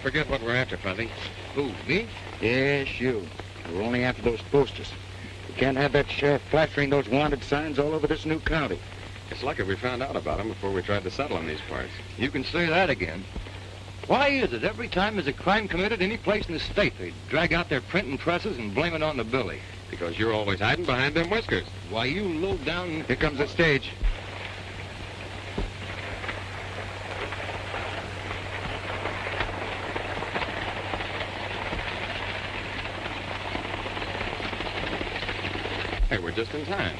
forget what we're after, Fuzzy. Who, me? Yes, you. We're only after those posters. We can't have that sheriff plastering those wanted signs all over this new county. It's lucky we found out about them before we tried to settle in these parts. You can say that again. Why is it every time there's a crime committed any place in the state, they drag out their printing presses and blame it on the Billy? Because you're always hiding behind them whiskers. Why, you low down... Here comes the stage. Hey, we're just in time.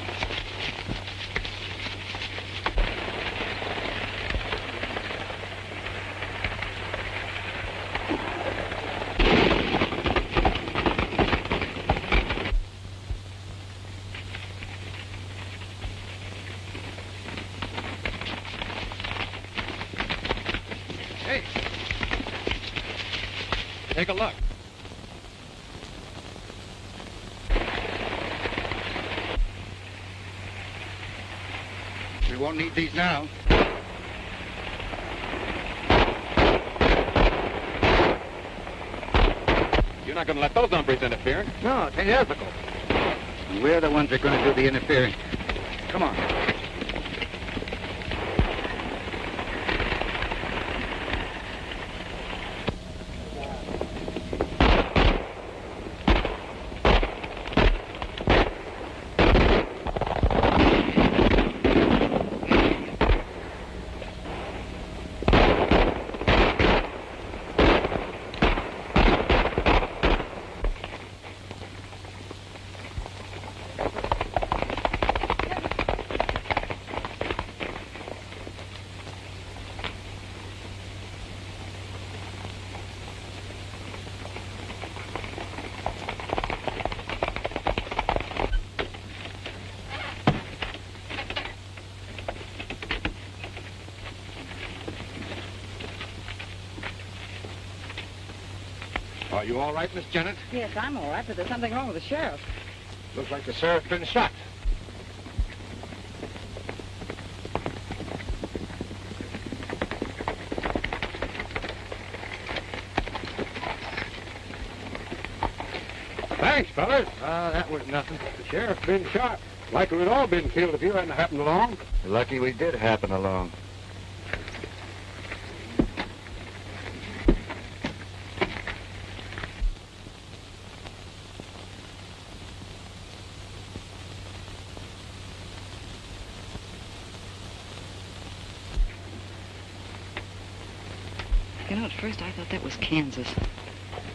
Hey, take a look. We won't need these now. You're not going to let those hombres interfere. No, it ain't ethical. We're the ones that are going to do the interfering. Come on. Are you all right, Miss Jennett? Yes, I'm all right, but there's something wrong with the sheriff. Looks like the sheriff's been shot. Thanks, fellas. That was nothing. The sheriff's been shot. Likely we'd all been killed if you hadn't happened along. Lucky we did happen along. You know, at first I thought that was Kansas.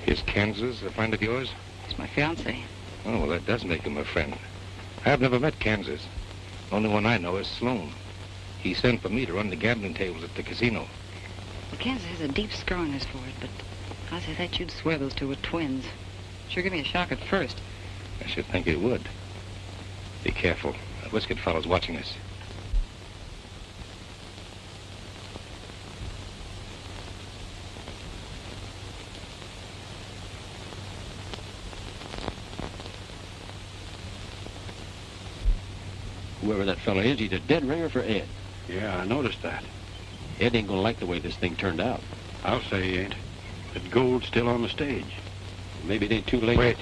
Is Kansas a friend of yours? It's my fiancé. Oh, well, that does make him a friend. I've never met Kansas. Only one I know is Sloan. He sent for me to run the gambling tables at the casino. Well, Kansas has a deep scar on his forehead, but I say that you'd swear those two were twins. Sure give me a shock at first. I should think it would. Be careful. That whiskered fellow's watching us. Whoever that fella is, he's a dead ringer for Ed. Yeah, I noticed that. Ed ain't gonna like the way this thing turned out. I'll say he ain't. But gold's still on the stage. Maybe it ain't too late. Wait.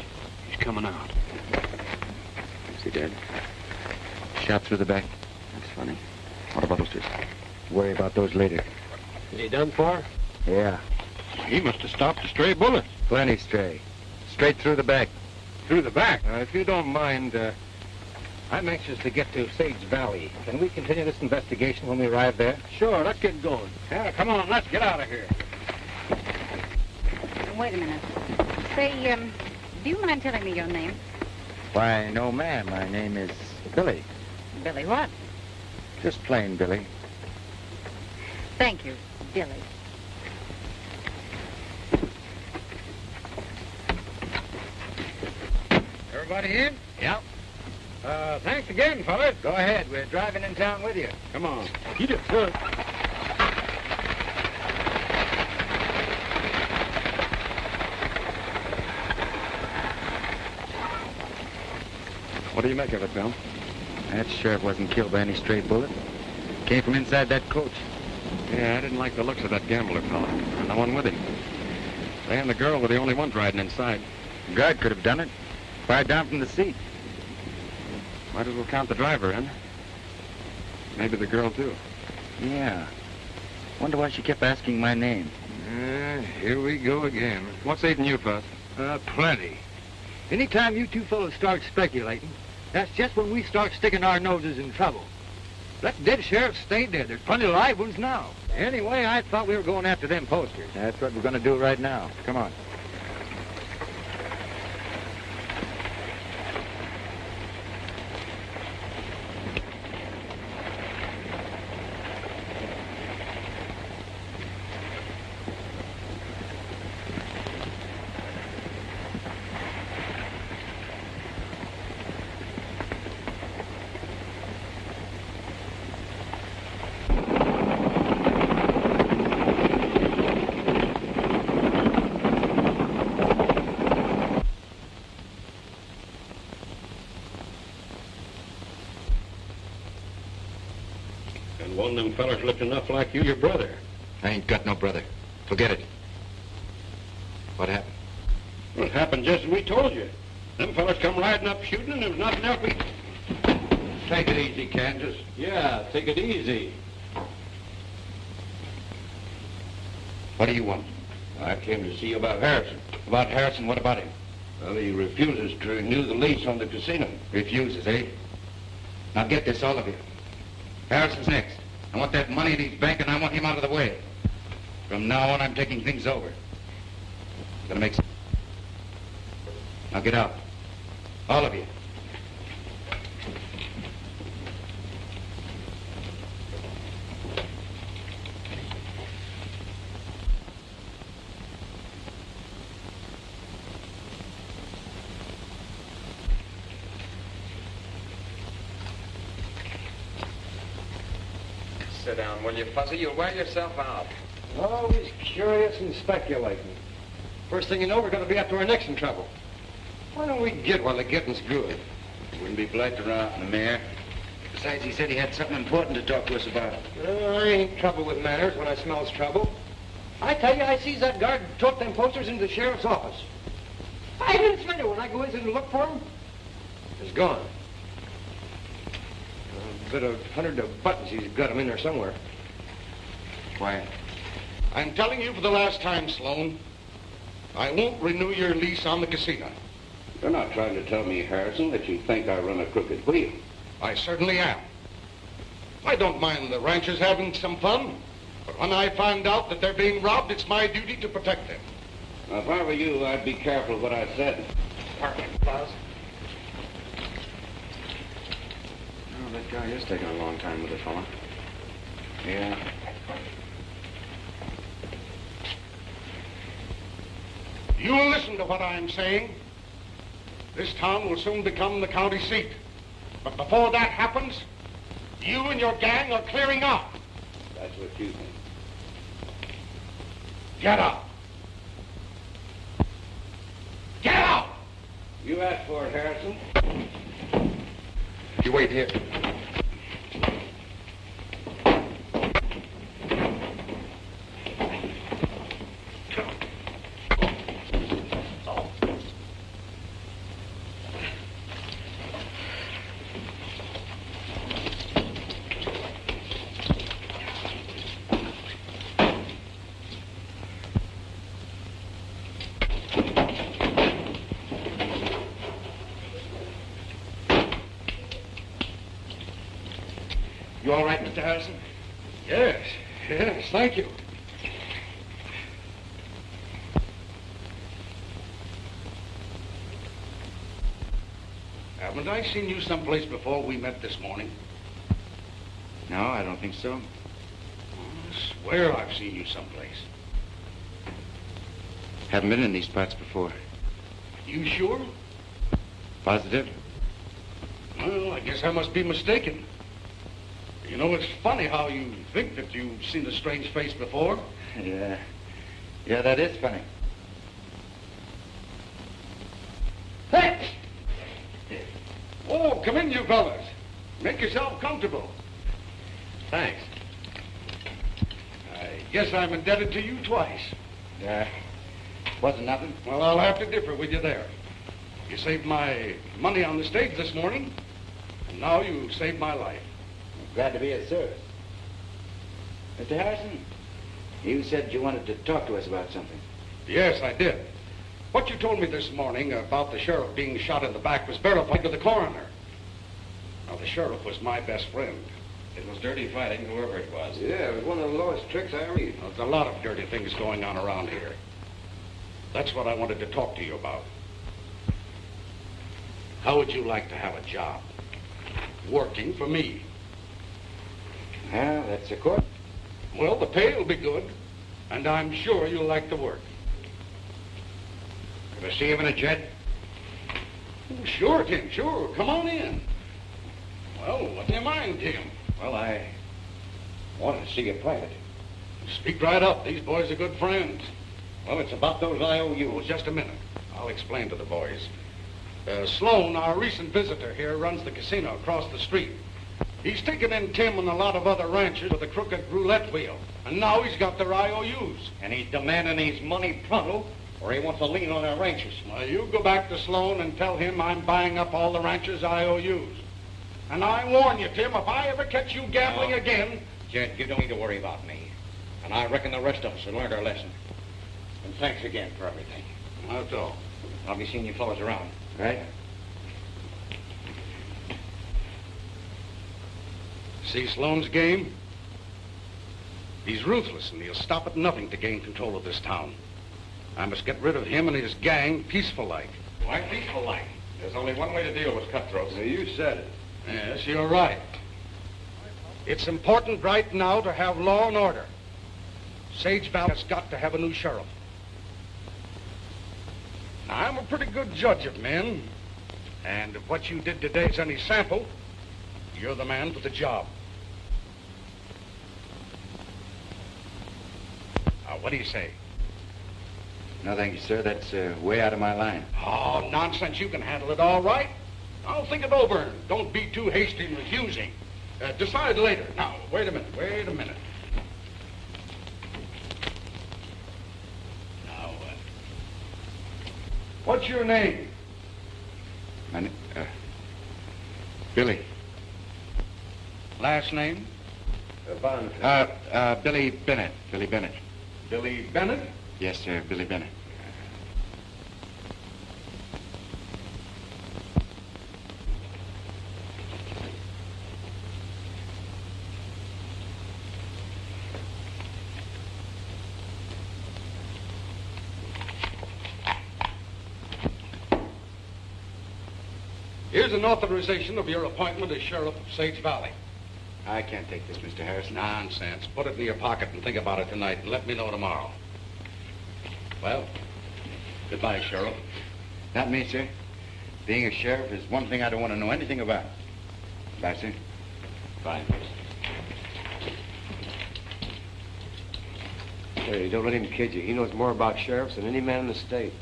He's coming out. Is he dead? Shot through the back. That's funny. What about those two? Worry about those later. Is he done for? Yeah. He must have stopped a stray bullet. Plenty stray. Straight through the back. Through the back. If you don't mind, I'm anxious to get to Sage Valley. Can we continue this investigation when we arrive there? Sure, let's get going. Yeah, come on, let's get out of here. Wait a minute. Say, do you mind telling me your name? Why, no, ma'am. My name is Billy. Billy what? Just plain Billy. Thank you, Billy. Everybody in? Yep. Thanks again, fellas. Go ahead. We're driving in town with you. Come on. You did good. What do you make of it, Bill? That sheriff wasn't killed by any stray bullet. Came from inside that coach. Yeah, I didn't like the looks of that gambler fellow. And the one with him. They and the girl were the only ones riding inside. The guard could have done it. Fired down from the seat. Might as well count the driver in. Maybe the girl, too. Yeah. Wonder why she kept asking my name. Here we go again. What's eating you, Buzz? Plenty. Anytime you two fellows start speculating, that's just when we start sticking our noses in trouble. Let dead sheriffs stay dead. There's plenty of live ones now. Anyway, I thought we were going after them posters. That's what we're going to do right now. Come on. One of them fellers looked enough like you, your brother. I ain't got no brother. Forget it. What happened? Well, it happened just as we told you. Them fellers come riding up shooting, and there was nothing else we... Take it easy, Kansas. Yeah, take it easy. What do you want? I came to see you about Harrison. About Harrison, what about him? Well, he refuses to renew the lease on the casino. Refuses, eh? Now get this, all of you. Harrison's next. I want that money in his bank, and I want him out of the way. From now on, I'm taking things over. Gonna make... Now get out. All of you. Sit down, will you, Fuzzy? You'll wear yourself out. Always curious and speculating. First thing you know, we're going to be up to our necks in trouble. Why don't we get while the getting's good? Wouldn't be polite to run out in the mayor. Besides, he said he had something important to talk to us about. I ain't trouble with manners when I smells trouble. I tell you, I sees that guard tote them posters into the sheriff's office. 5 minutes later, when I go in to look for them, it's gone. A bit of 100 of buttons, he's got them in there somewhere. Quiet. I'm telling you for the last time, Sloan, I won't renew your lease on the casino. You're not trying to tell me, Harrison, that you think I run a crooked wheel. I certainly am. I don't mind the ranchers having some fun, but when I find out that they're being robbed, it's my duty to protect them. Now, if I were you, I'd be careful of what I said. Perfect, Buzz. Oh, that guy is taking a long time with the fella. Yeah. You will listen to what I'm saying. This town will soon become the county seat. But before that happens, you and your gang are clearing out. That's what you think. Get out. Get out! You asked for it, Harrison. You wait here. You all right, Mr. Harrison? Yes, thank you. Haven't I seen you someplace before we met this morning? No, I don't think so. I swear I've seen you someplace. Haven't been in these parts before. You sure? Positive? Well, I guess I must be mistaken. You know, it's funny how you think that you've seen a strange face before. Yeah. Yeah, that is funny. Hey! Oh, come in, you fellas. Make yourself comfortable. Thanks. I guess I'm indebted to you twice. Wasn't nothing? Well, I'll have to differ with you there. You saved my money on the stage this morning, and now you saved my life. Glad to be of service. Mr. Harrison, you said you wanted to talk to us about something. Yes, I did. What you told me this morning about the sheriff being shot in the back was verified to the coroner. Now, the sheriff was my best friend. It was dirty fighting, whoever it was. Yeah, it was one of the lowest tricks I ever read. There's a lot of dirty things going on around here. That's what I wanted to talk to you about. How would you like to have a job? Working for me. Well, that's a court. Well, the pay will be good, and I'm sure you'll like the work. Could I see him in a jet? Oh, sure, Tim, sure. Come on in. Well, what's in your mind, Tim? Well, I wanted to see you private. Speak right up. These boys are good friends. Well, it's about those IOUs. Oh, just a minute. I'll explain to the boys. Sloan, our recent visitor here, runs the casino across the street. He's taken in Tim and a lot of other ranchers with a crooked roulette wheel. And now he's got their IOUs. And he's demanding his money pronto, or he wants to lean on our ranchers. Now, you go back to Sloan and tell him I'm buying up all the ranchers' IOUs. And I warn you, Tim, if I ever catch you gambling again... Jed, you don't need to worry about me. And I reckon the rest of us have learned our lesson. And thanks again for everything. That's all. I'll be seeing you fellows around. Right? See Sloan's game? He's ruthless, and he'll stop at nothing to gain control of this town. I must get rid of him and his gang peaceful-like. Why peaceful-like? There's only one way to deal with cutthroats. Now, you said it. Yes, you're right. It's important right now to have law and order. Sage Valley has got to have a new sheriff. Now, I'm a pretty good judge of men, and if what you did today is any sample, you're the man for the job. Now, what do you say? No, thank you, sir. That's way out of my line. Oh, nonsense. You can handle it all right. I'll think it over. And don't be too hasty in refusing. Decide later. Now, wait a minute. Now, what's your name? Billy. Last name? Billy Bennett. Billy Bennett. Billy Bennett? Yes, sir, Billy Bennett. Here's an authorization of your appointment as sheriff of Sage Valley. I can't take this, Mr. Harrison. Nonsense. Put it in your pocket and think about it tonight and let me know tomorrow. Well, goodbye, Sheriff. Not me, sir. Being a sheriff is one thing I don't want to know anything about. Bye, sir. Bye. Hey, don't let him kid you. He knows more about sheriffs than any man in the state.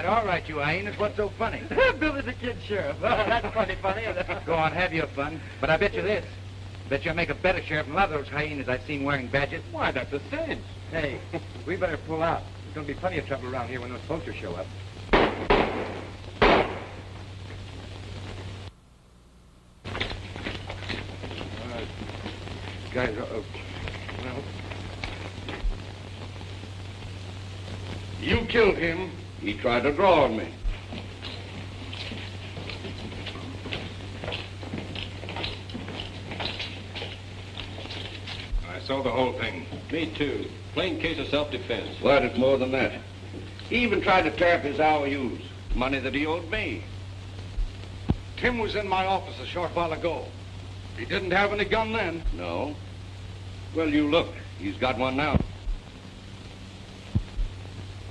All right, you hyenas. What's so funny? Billy the Kid Sheriff. Oh, that's funny. Go on, have your fun. But I bet you this. Bet you I make a better sheriff than a lot of those hyenas I've seen wearing badges. Why, that's a cinch. Hey, we better pull out. There's going to be plenty of trouble around here when those posters show up. Guys, well... You killed him. He tried to draw on me. I saw the whole thing. Me too. Plain case of self-defense. Glad it's more than that. He even tried to tear up his IOUs, money that he owed me. Tim was in my office a short while ago. He didn't have any gun then. No. Well, you look. He's got one now.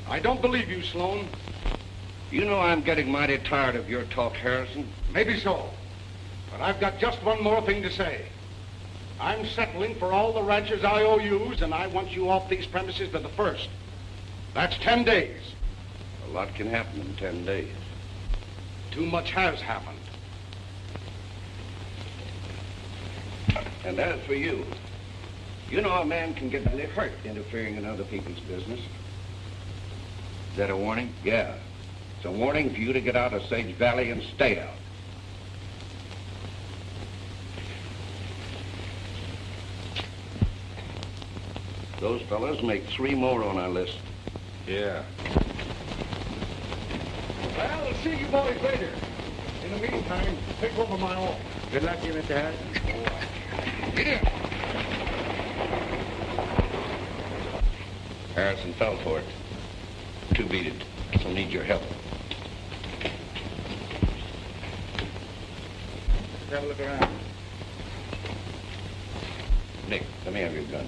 I don't believe you, Sloan. You know I'm getting mighty tired of your talk, Harrison. Maybe so. But I've got just one more thing to say. I'm settling for all the ranchers' IOUs, and I want you off these premises to the 1st. That's 10 days. A lot can happen in 10 days. Too much has happened. And as for you, you know a man can get really hurt interfering in other people's business. Is that a warning? Yeah. It's a warning for you to get out of Sage Valley and stay out. Those fellas make 3 more on our list. Yeah. Well, I'll see you boys later. In the meantime, take over my office. Good luck to you, Mr. Harrison. Get in. Harrison fell for it. 2 beat it. So need your help. Let's have a look around. Nick, let me have your gun.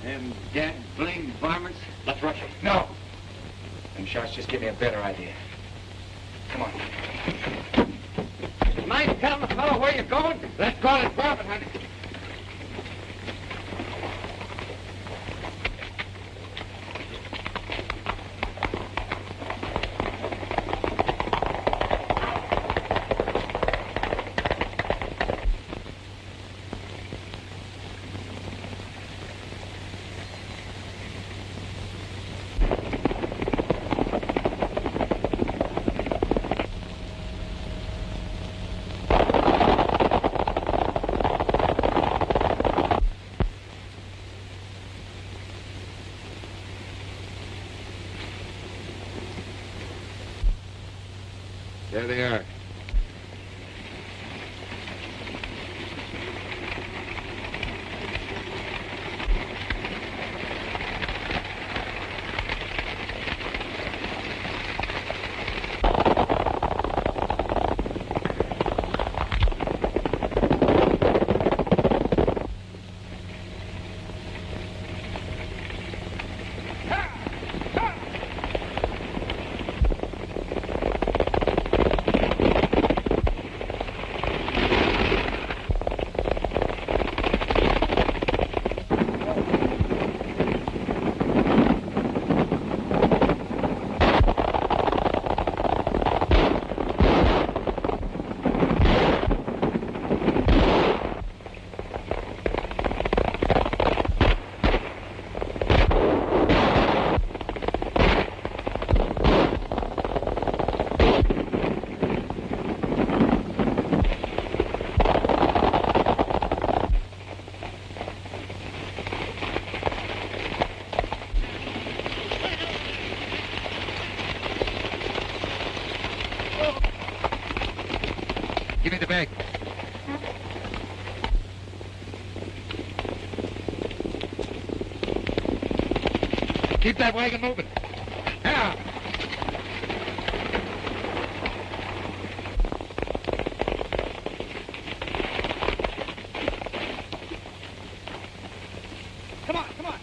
Them dead blamed varmints. Let's rush him. No. Them shots just give me a better idea. Come on. Mind telling the fellow where you're going? Let's go and grab it, honey. There they are. Give me the bag. Keep that wagon moving. Now. Come on, come on.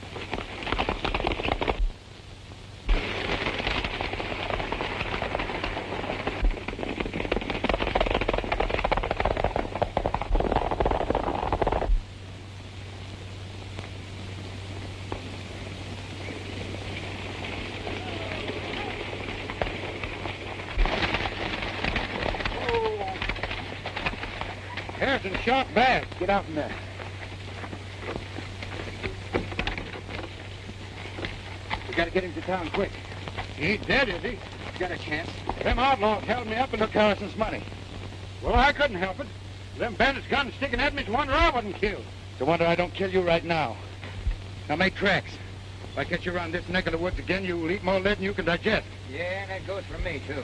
Harrison shot bad. Get out from there. We gotta get him to town quick. He ain't dead, is he? Got a chance. Them outlaws held me up and took Harrison's money. Well, I couldn't help it. Them bandits guns sticking at me's wonder I wasn't killed. It's a wonder I don't kill you right now. Now make tracks. If I catch you around this neck of the woods again, you'll eat more lead than you can digest. Yeah, and that goes for me, too.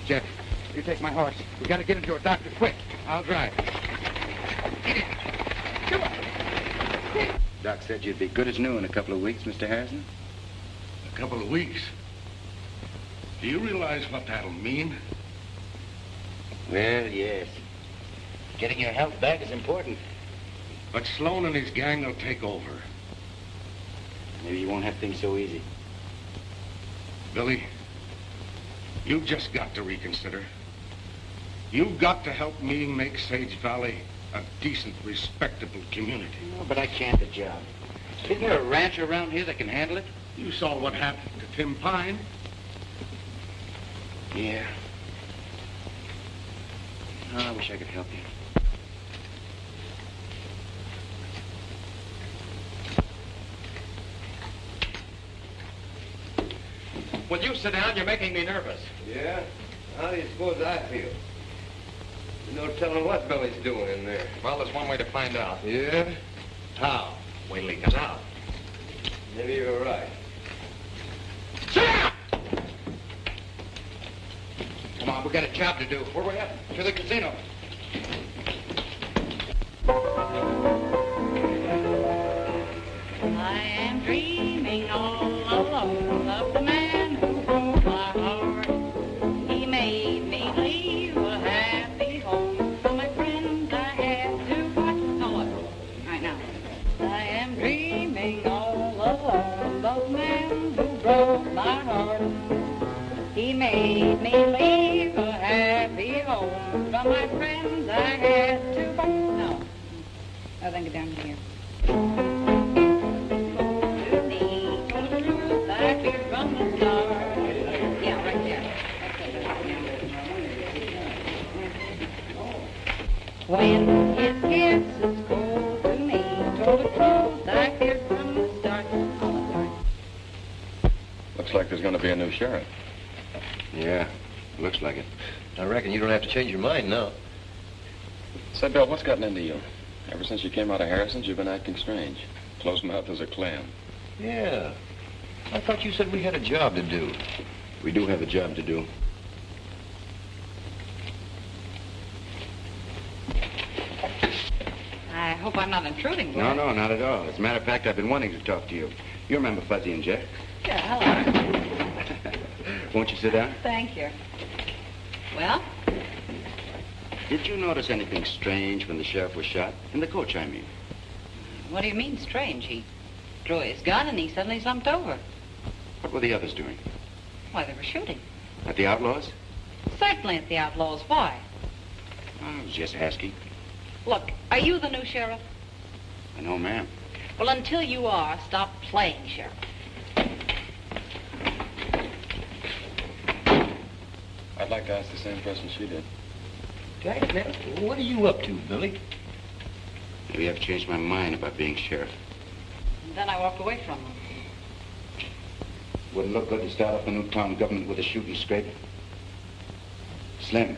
Jeff, you take my horse. We gotta get him to a doctor quick. I'll drive. Get in. Come on. Doc said you'd be good as new in a couple of weeks, Mr. Harrison. A couple of weeks. Do you realize what that'll mean? Well, yes. Getting your health back is important. But Sloan and his gang will take over. Maybe you won't have things so easy. Billy, you've just got to reconsider. You've got to help me make Sage Valley a decent, respectable community. No, but I can't the job. Isn't there a ranch around here that can handle it? You saw what happened to Tim Pine. Yeah. Oh, I wish I could help you. Will you sit down? You're making me nervous. Yeah? How do you suppose I feel? No telling what Billy's doing in there. Well, there's one way to find out. Yeah? How? Wait till he comes out. Maybe you're right. Sit down! Come on, we got a job to do. Where we at? To the casino. I am dreaming all alone of the man who broke my heart. He made me leave a happy home from my friends I had to watch. All right, now. I am dreaming all alone of the man who broke my heart. He made me leave a happy home from my friends I had to watch. No. Oh, then get down here. When his kisses cold to me, told the truth I feared from the start. Looks like there's going to be a new sheriff. Yeah, looks like it. I reckon you don't have to change your mind now. Say, Bill, what's gotten into you? Ever since you came out of Harrison's, you've been acting strange. Close mouth as a clam. Yeah. I thought you said we had a job to do. We do have a job to do. I hope I'm not intruding, boy. No, no, not at all. As a matter of fact, I've been wanting to talk to you. You remember Fuzzy and Jack? Yeah, hello. Won't you sit down? Thank you. Well? Did you notice anything strange when the sheriff was shot? In the coach, I mean. What do you mean, strange? He drew his gun and he suddenly slumped over. What were the others doing? Why, they were shooting. At the outlaws? Certainly at the outlaws. Why? I was just asking. Look, are you the new sheriff? No, ma'am. Well, until you are, stop playing sheriff. I'd like to ask the same question she did. Jack, now, what are you up to, Billy? Maybe I've changed my mind about being sheriff. And then I walked away from them. Wouldn't look good to start up a new town government with a shooting scrape. Slim,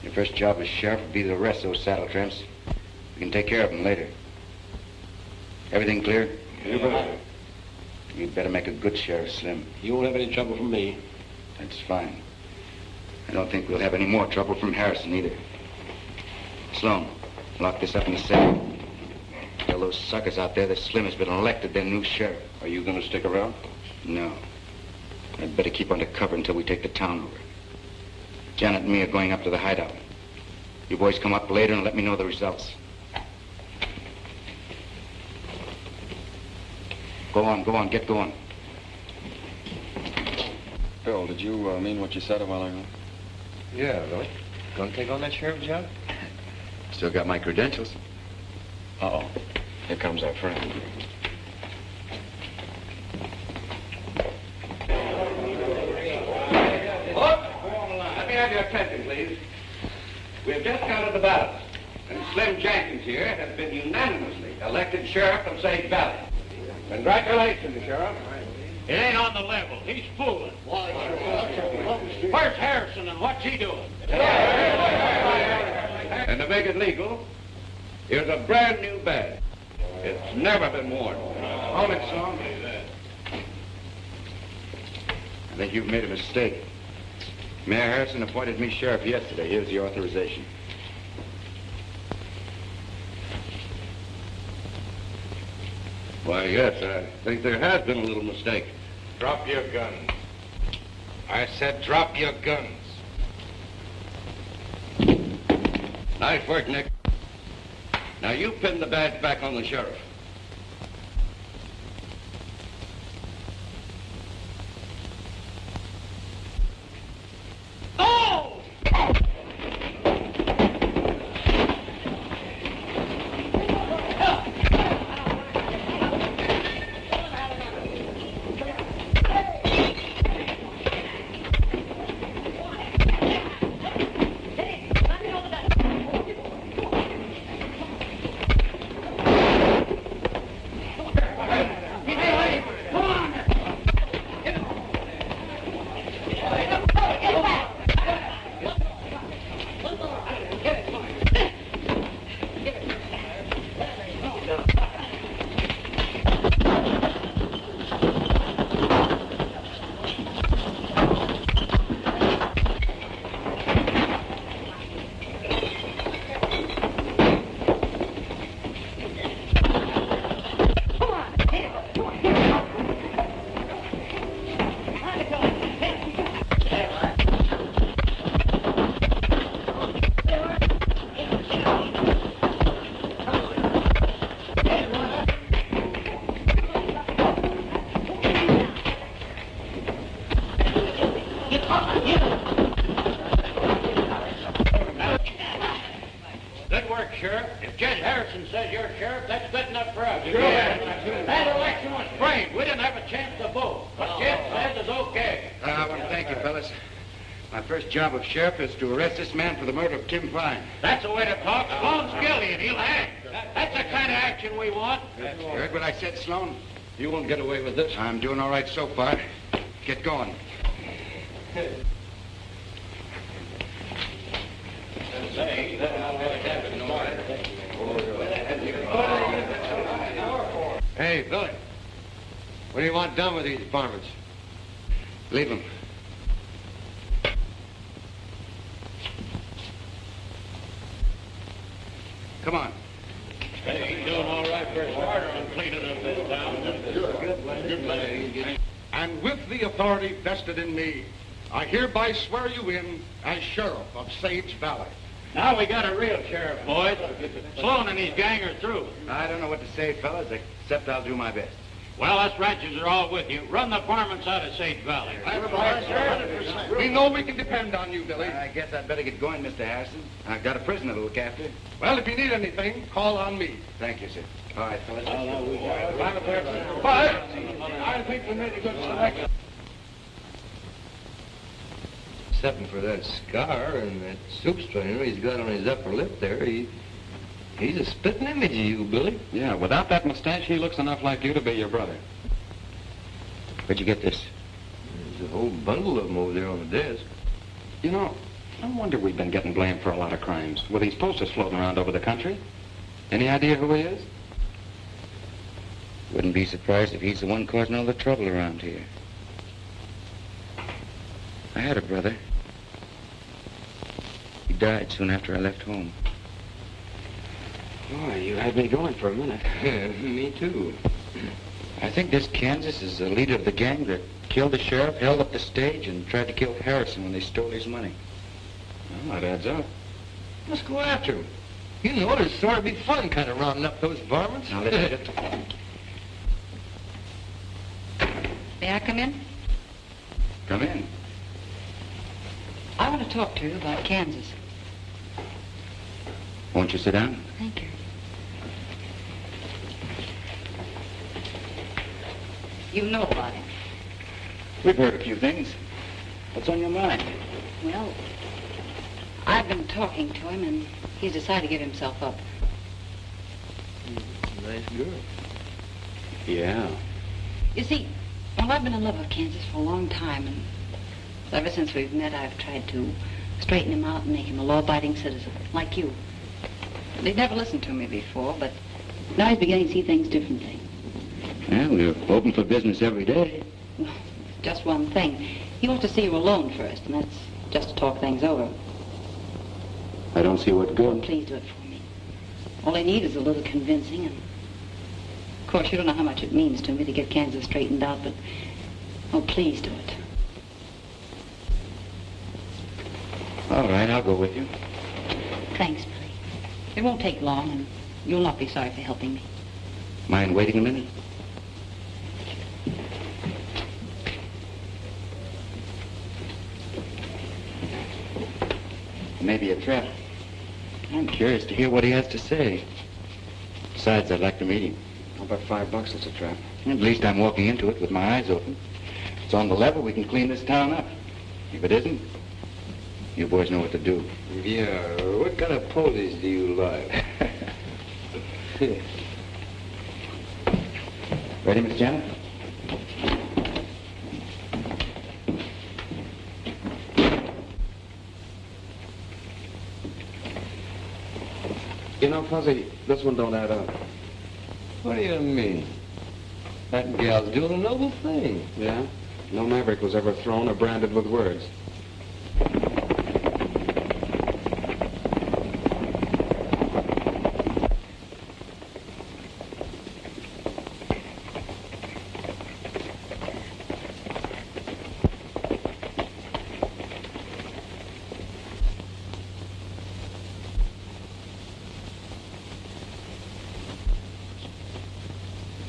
your first job as sheriff would be to arrest those saddle tramps. We can take care of them later. Everything clear? Yeah. You'd better make a good sheriff, Slim. You won't have any trouble from me. That's fine. I don't think we'll have any more trouble from Harrison either. Sloan, lock this up in the safe. Tell those suckers out there that Slim has been elected their new sheriff. Are you going to stick around? No. I'd better keep under cover until we take the town over. Janet and me are going up to the hideout. You boys come up later and let me know the results. Go on, get going. Bill, did you mean what you said a while ago? Yeah, Billy. Gonna take on that sheriff job? Still got my credentials. Uh-oh. Here comes our friend. Let me have your attention, please. We've just counted the ballots, and Slim Jenkins here has been unanimously elected sheriff of Sage Valley. Congratulations, Sheriff. It ain't on the level. He's fooling. Where's Harrison and what's he doing? And to make it legal, here's a brand new badge. It's never been worn. Hold it, son. I think you've made a mistake. Mayor Harrison appointed me sheriff yesterday. Here's the authorization. Why, yes, I think there has been a little mistake. Drop your guns. I said drop your guns. Nice work, Nick. Now, you pin the badge back on the sheriff. Oh! Sheriff. That's good enough for us. Sure. That election was framed. We didn't have a chance to vote. What Jim says is okay. I want to thank you, fellas. My first job of sheriff is to arrest this man for the murder of Tim Fine. That's the way to talk. Sloan's guilty and he'll hang. That's the kind of action we want. You heard what I said, Sloan? You won't get away with this. I'm doing all right so far. Get going. Hey, Billy. What do you want done with these varmints? Leave him. Come on. Hey, he's doing all right for a starter on cleaning up this town. And with the authority vested in me, I hereby swear you in as sheriff of Sage Valley. Now we got a real sheriff, boys. Sloan and his gang are through. I don't know what to say, fellas, except I'll do my best. Well, us ranchers are all with you. Run the varmints out of Sage Valley. We know we can depend on you, Billy. I guess I'd better get going, Mr. Harrison. I've got a prisoner to look after. Well, if you need anything, call on me. Thank you, sir. All right, fellas. But I think we made a good selection. Except for that scar and that soup strainer he's got on his upper lip there, he's a spitting image of you, Billy. Yeah, without that mustache, he looks enough like you to be your brother. Where'd you get this? There's a whole bundle of them over there on the desk. You know, no wonder we've been getting blamed for a lot of crimes. With these posters floating around over the country. Any idea who he is? Wouldn't be surprised if he's the one causing all the trouble around here. I had a brother. He died soon after I left home. Boy, you had me going for a minute. Me too. I think this Kansas is the leader of the gang that killed the sheriff, held up the stage, and tried to kill Harrison when they stole his money. Well, that adds up. Let's go after him. You know, it'd sort of be fun kind of rounding up those varmints. Now, listen. May I come in? Come in. I want to talk to you about Kansas. Won't you sit down? Thank you. You know about him. We've heard a few things. What's on your mind? Well, I've been talking to him, and he's decided to give himself up. Nice girl. Yeah. You see, well, I've been in love with Kansas for a long time, and ever since we've met, I've tried to straighten him out and make him a law-abiding citizen, like you. They'd never listened to me before, but now he's beginning to see things differently. Well, we're open for business every day. Well, just one thing. He wants to see you alone first, and that's just to talk things over. I don't see what good. Please do it for me. All I need is a little convincing, and of course, you don't know how much it means to me to get Kansas straightened out, but oh, please do it. All right, I'll go with you. Thanks, Billy. It won't take long, and you'll not be sorry for helping me. Mind waiting a minute? Maybe a trap. I'm curious to hear what he has to say. Besides, I'd like to meet him. How about $5? It's a trap. At least I'm walking into it with my eyes open. If it's on the level, we can clean this town up. If it isn't, you boys know what to do. Yeah, what kind of ponies do you like? Ready, Miss Janet? You know, Fuzzy, this one don't add up. What do you mean? That gal's doing a noble thing. Yeah? No maverick was ever thrown or branded with words.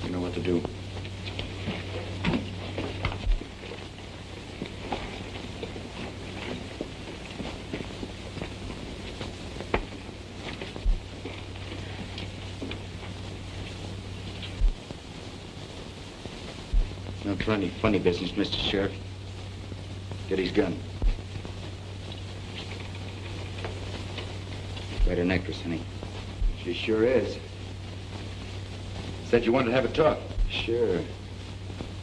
You know what to do. Don't try any funny business, Mr. Sheriff. Get his gun. Quite an actress, honey. She sure is. Said you wanted to have a talk. Sure.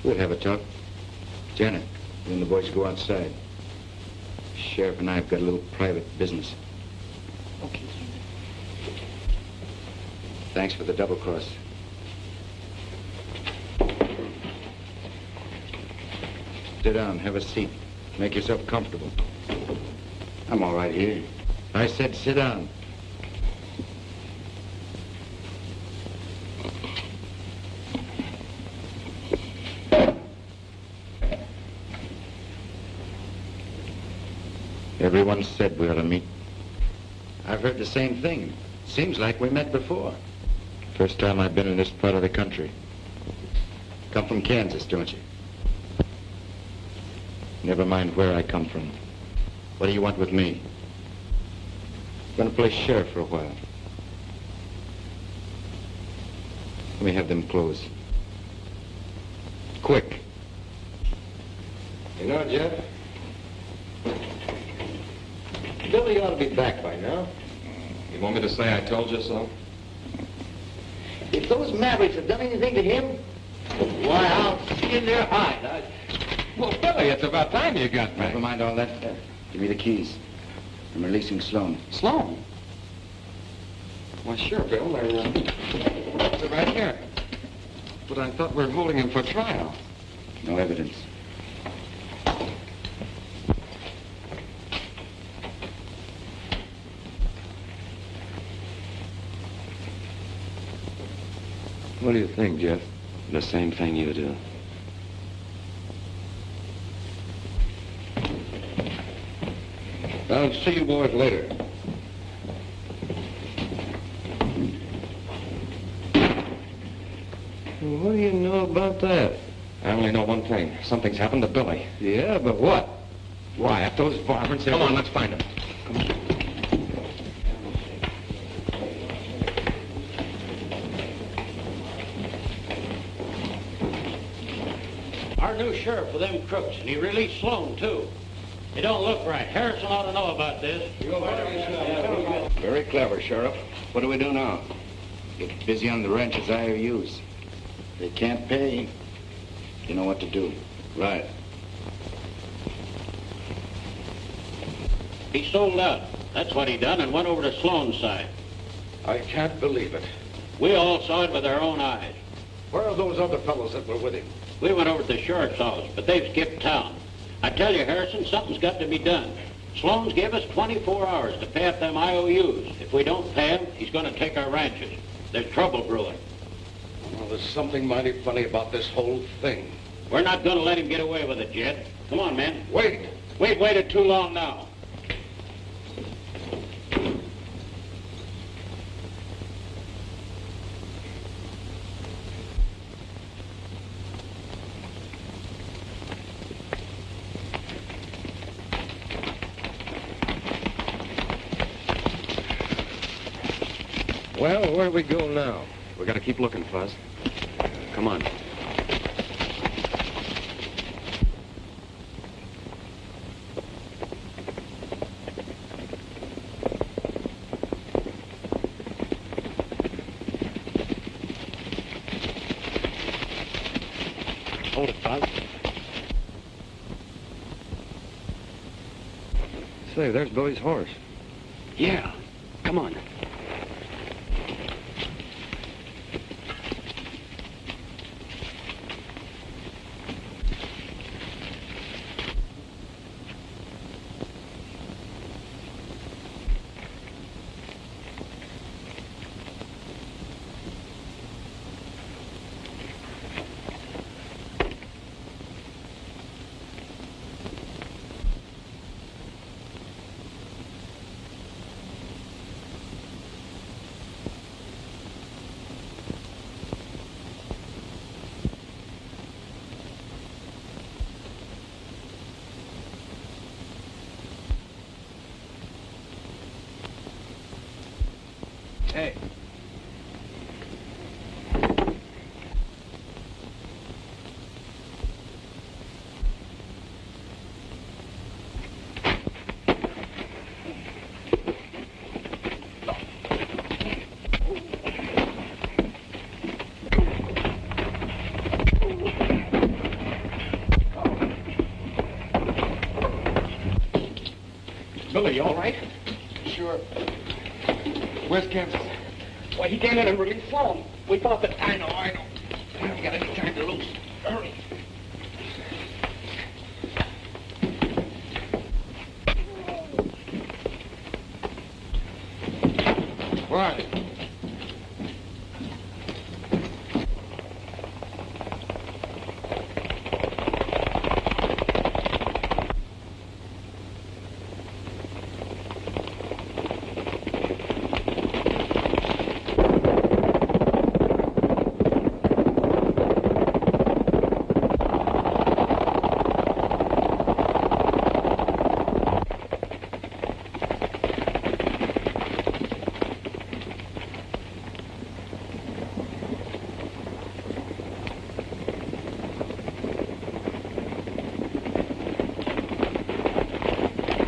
We'll have a talk. Janet, you and the boys go outside. Sheriff and I have got a little private business. Okay, Kansas. Thanks for the double cross. Sit down, have a seat. Make yourself comfortable. I'm all right here. I said sit down. Everyone said we ought to meet. I've heard the same thing. Seems like we met before. First time I've been in this part of the country. Come from Kansas, don't you? Never mind where I come from. What do you want with me? I'm gonna play sheriff for a while. Let me have them clothes. Quick. You know, Jeff, Billy ought to be back by now. You want me to say I told you so? If those Mavericks have done anything to him, why, I'll skin their hide. Well, Billy, it's about time you got back. Never mind all that. Give me the keys. I'm releasing Sloan. Sloan? Why, sure, Bill. They're right here. But I thought we were holding him for trial. No evidence. What do you think, Jeff? The same thing you do. I'll see you boys later. What do you know about that? I only know one thing. Something's happened to Billy. Yeah, but what? Why, if those varmints... Come on, let's find him. Come on. Our new sheriff with them crooks, and he released Sloan, too. It don't look right. Harrison ought to know about this. Very clever, Sheriff. What do we do now? Get busy on the ranch's IOUs. They can't pay. You know what to do. Right. He sold out. That's what he done, and went over to Sloan's side. I can't believe it. We all saw it with our own eyes. Where are those other fellows that were with him? We went over to the sheriff's office, but they've skipped town. I tell you, Harrison, something's got to be done. Sloan's gave us 24 hours to pay up them IOUs. If we don't pay him, he's going to take our ranches. There's trouble brewing. Well, there's something mighty funny about this whole thing. We're not going to let him get away with it, Jed. Come on, men. Wait. We've waited too long now. Well, where do we go now? We gotta keep looking, Fuzz. Come on. Hold it, Fuzz. Say, there's Billy's horse. Yeah. Come on. Billy, you all right? Sure. Where's Kansas? Why, he came in and released Sloan. We thought that... I know. We haven't got any time to lose. Hurry. Where are they?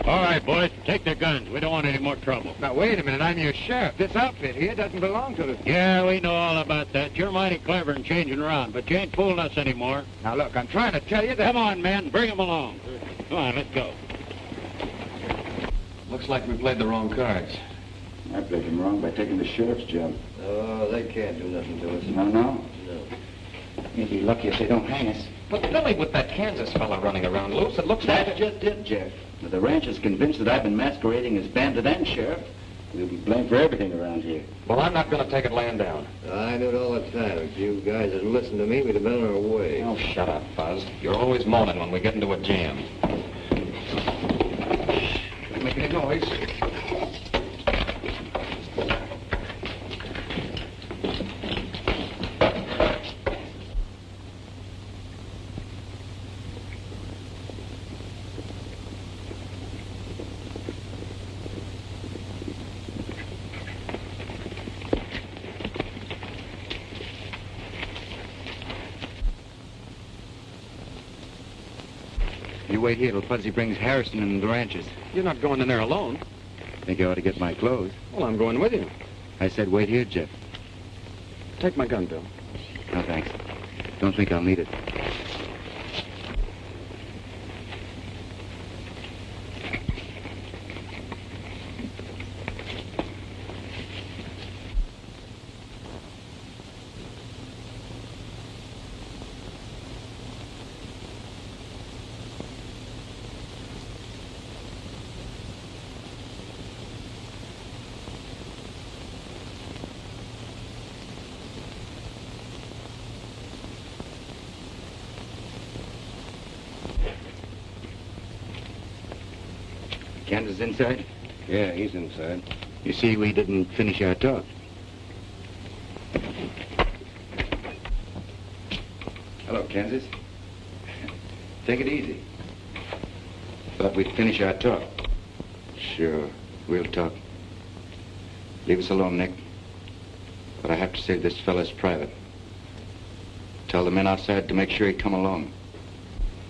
All right, boys, take their guns. We don't want any more trouble. Now, wait a minute. I'm your sheriff. This outfit here doesn't belong to the... Yeah, we know all about that. You're mighty clever in changing around, but you ain't fooling us anymore. Now, look, I'm trying to tell you that... Come on, men. Bring them along. Come on, let's go. Looks like we played the wrong cards. I played him wrong by taking the sheriff's job. Oh, they can't do nothing to us. No? No. You'd be lucky if they don't hang us. But Billy, with that Kansas fella running around loose, it looks like... That's just it, Jeff. But the ranch is convinced that I've been masquerading as bandit and sheriff. We'll be blamed for everything around here. Well, I'm not going to take it laying down. I knew it all the time. If you guys had listened to me, we'd have been on our way. Oh, shut up, Fuzz. You're always moaning when we get into a jam. Don't make any noise. You wait here till Fuzzy brings Harrison and the ranches. You're not going in there alone. Think I ought to get my clothes. Well, I'm going with you. I said wait here, Jeff. Take my gun, Bill. No, thanks. Don't think I'll need it. Kansas inside? Yeah, he's inside. You see, we didn't finish our talk. Hello, Kansas. Take it easy. Thought we'd finish our talk. Sure, we'll talk. Leave us alone, Nick. But I have to say this fella's private. Tell the men outside to make sure he come along.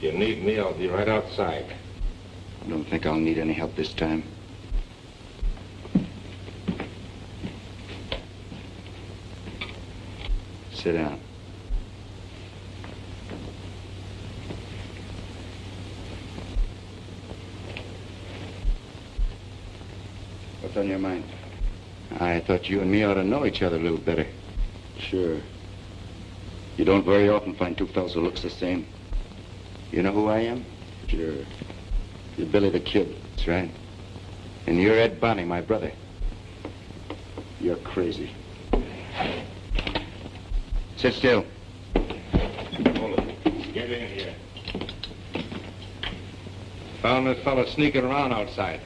You need me, I'll be right outside. I don't think I'll need any help this time. Sit down. What's on your mind? I thought you and me ought to know each other a little better. Sure. You don't very often find two fellows who looks the same. You know who I am? Sure. You're Billy the Kid. That's right. And you're Ed Bonnie, my brother. You're crazy. Sit still. Hold it. Get in here. Found this fellow sneaking around outside.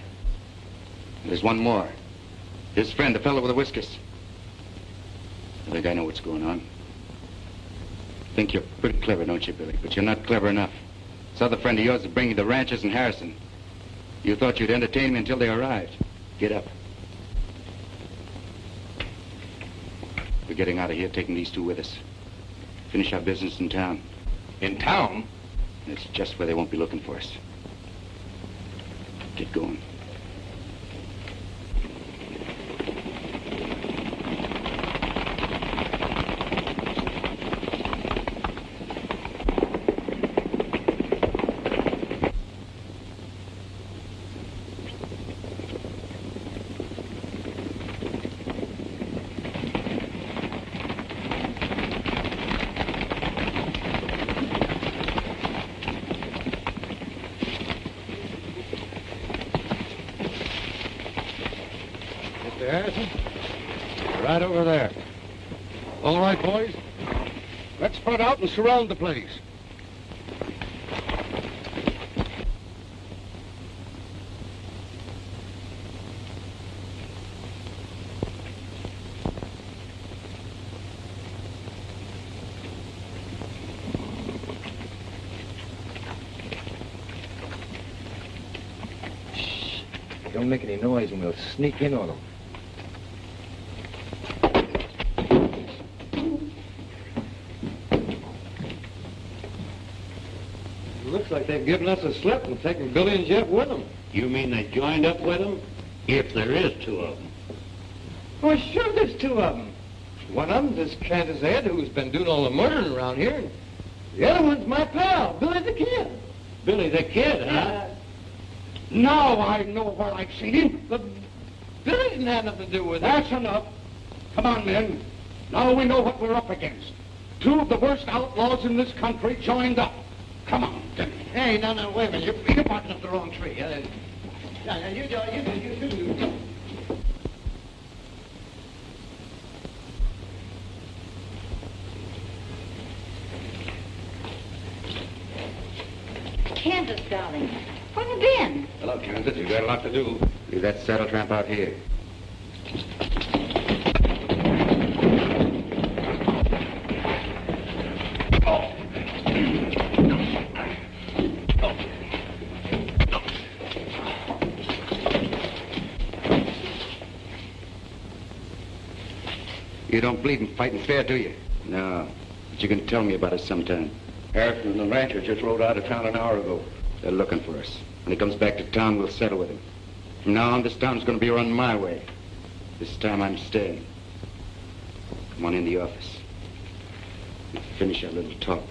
There's one more. His friend, the fellow with the whiskers. I think I know what's going on. Think you're pretty clever, don't you, Billy? But you're not clever enough. This other friend of yours is bringing the ranchers and Harrison. You thought you'd entertain me until they arrived. Get up. We're getting out of here, taking these two with us. Finish our business in town. In town? It's just where they won't be looking for us. Get going. Harrison. Right over there. All right, boys. Let's spread out and surround the place. Don't make any noise and we'll sneak in on them. Looks like they've given us a slip and taken Billy and Jeff with them. You mean they joined up with them? If there is two of them. Well, sure there's two of them. One of them's this Kansas Ed who's been doing all the murdering around here. And the other one's my pal, Billy the Kid. Billy the Kid, huh? Now I know where I've seen him. But Billy didn't have nothing to do with it. That's enough. Come on, men. Now we know what we're up against. Two of the worst outlaws in this country joined up. Come on, Denny. Hey, no, wait a minute. You're barking up the wrong tree. You do. Kansas, darling. Where have you been? Hello, Kansas. You got a lot to do. Leave that saddle tramp out here. You don't believe in fighting fair, do you? No. But you can tell me about it sometime. Harrison and the rancher just rode out of town an hour ago. They're looking for us. When he comes back to town, we'll settle with him. From now on, this town's going to be run my way. This time I'm staying. Come on in the office. We'll finish our little talk.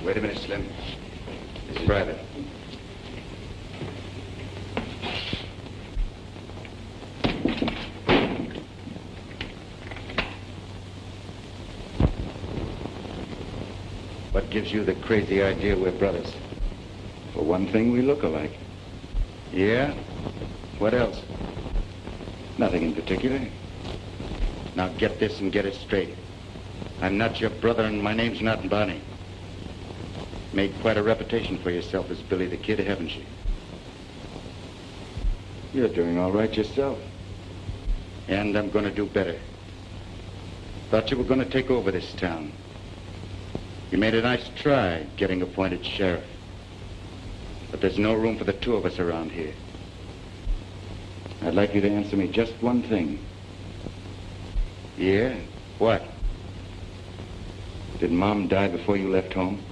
Wait a minute, Slim. This is private. What gives you the crazy idea we're brothers? For one thing, we look alike. Yeah? What else? Nothing in particular. Now get this and get it straight. I'm not your brother and my name's not Bonnie. Made quite a reputation for yourself as Billy the Kid, haven't you? You're doing all right yourself. And I'm going to do better. Thought you were going to take over this town. You made a nice try getting appointed sheriff. But there's no room for the two of us around here. I'd like you to answer me just one thing. Yeah? What? Did Mom die before you left home?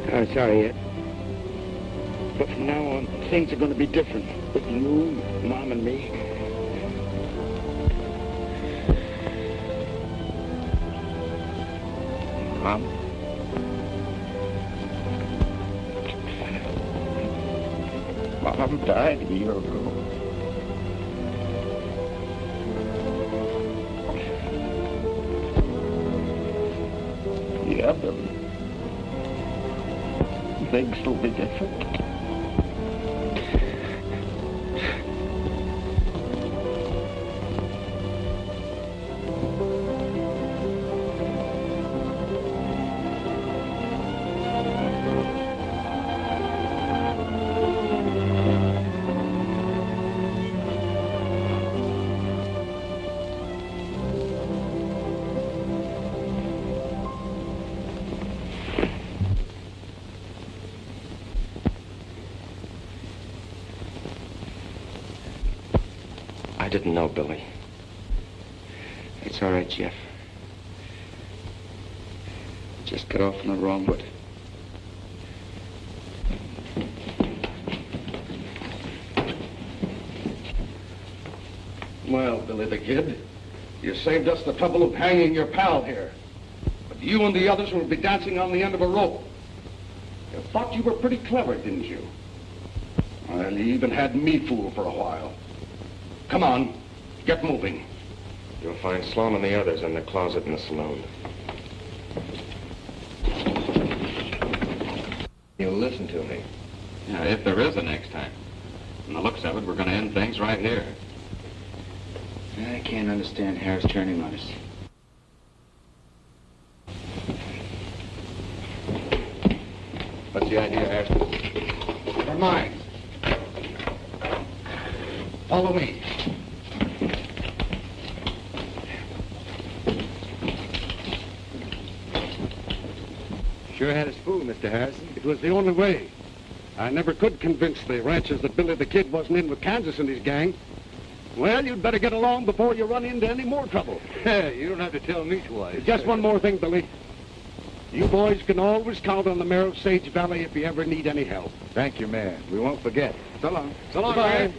Sorry, Ed. But from now on, things are going to be different. With you, Mom, and me. Mom? Mom died a year ago. Yeah, Billy. Things will be different. I didn't know, Billy. It's all right, Jeff. Just got off on the wrong foot. Well, Billy the Kid, you saved us the trouble of hanging your pal here. But you and the others will be dancing on the end of a rope. You thought you were pretty clever, didn't you? Well, you even had me fooled for a while. Come on, get moving. You'll find Sloan and the others in the closet in the saloon. You'll listen to me. Yeah, if there is a next time. From the looks of it, we're going to end things right here. I can't understand Harris turning on us. What's the idea, Harris? Never mind. Follow me. Sure had us fooled, Mr. Harrison. It was the only way. I never could convince the ranchers that Billy the Kid wasn't in with Kansas and his gang. Well, you'd better get along before you run into any more trouble. You don't have to tell me twice. Just one more thing, Billy. You boys can always count on the mayor of Sage Valley if you ever need any help. Thank you, Mayor. We won't forget. So long. So long, Goodbye. Mayor.